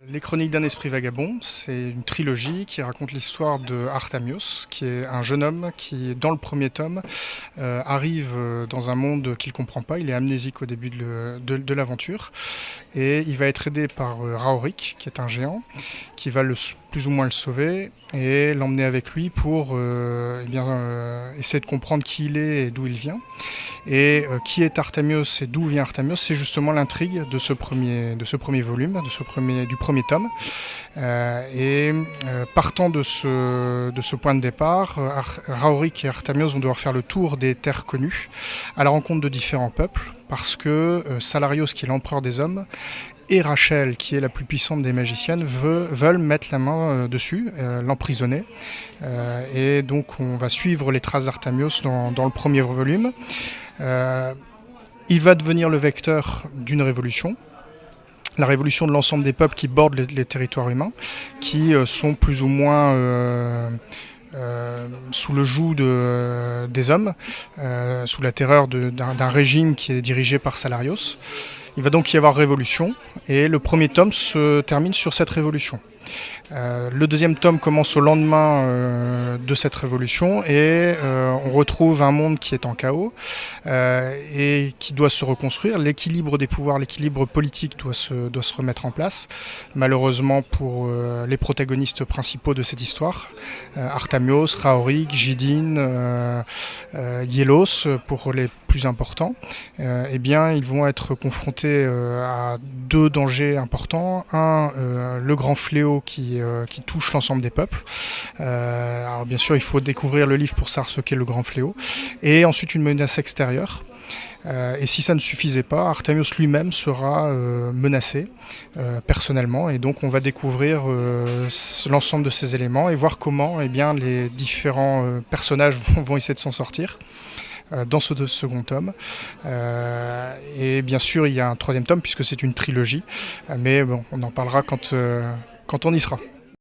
Les Chroniques d'un esprit vagabond, c'est une trilogie qui raconte l'histoire de Artamios, qui est un jeune homme qui, dans le premier tome, arrive dans un monde qu'il ne comprend pas. Il est amnésique au début de l'aventure. Et il va être aidé par Raorik, qui est un géant, qui va plus ou moins le sauver et l'emmener avec lui pour essayer de comprendre qui il est et d'où il vient. Et qui est Artamios et d'où vient Artamios, c'est justement l'intrigue de ce premier volume, du premier tome. Partant de ce point de départ, Raorik et Artamios vont devoir faire le tour des terres connues à la rencontre de différents peuples, parce que Salarios, qui est l'empereur des hommes, et Rachel, qui est la plus puissante des magiciennes, veulent mettre la main dessus, l'emprisonner. Et donc on va suivre les traces d'Artamios dans le premier volume. Il va devenir le vecteur d'une révolution, la révolution de l'ensemble des peuples qui bordent les territoires humains, qui sont plus ou moins sous le joug des hommes, sous la terreur d'un régime qui est dirigé par Salarios. Il va donc y avoir révolution, et le premier tome se termine sur cette révolution. Le deuxième tome commence au lendemain de cette révolution, et on retrouve un monde qui est en chaos et qui doit se reconstruire. L'équilibre des pouvoirs, l'équilibre politique doit se remettre en place. Malheureusement pour les protagonistes principaux de cette histoire, Artamios, Raorik, Jidin, Yelos, pour les plus importants, ils vont être confrontés à deux dangers importants. Un, le grand fléau qui touche l'ensemble des peuples. Alors bien sûr, il faut découvrir le livre pour savoir ce qu'est le grand fléau. Et ensuite, une menace extérieure. Et si ça ne suffisait pas, Artamios lui-même sera menacé personnellement, et donc on va découvrir l'ensemble de ces éléments et voir comment les différents personnages vont essayer de s'en sortir dans ce second tome. Et bien sûr, il y a un troisième tome puisque c'est une trilogie, mais bon, on en parlera quand on y sera.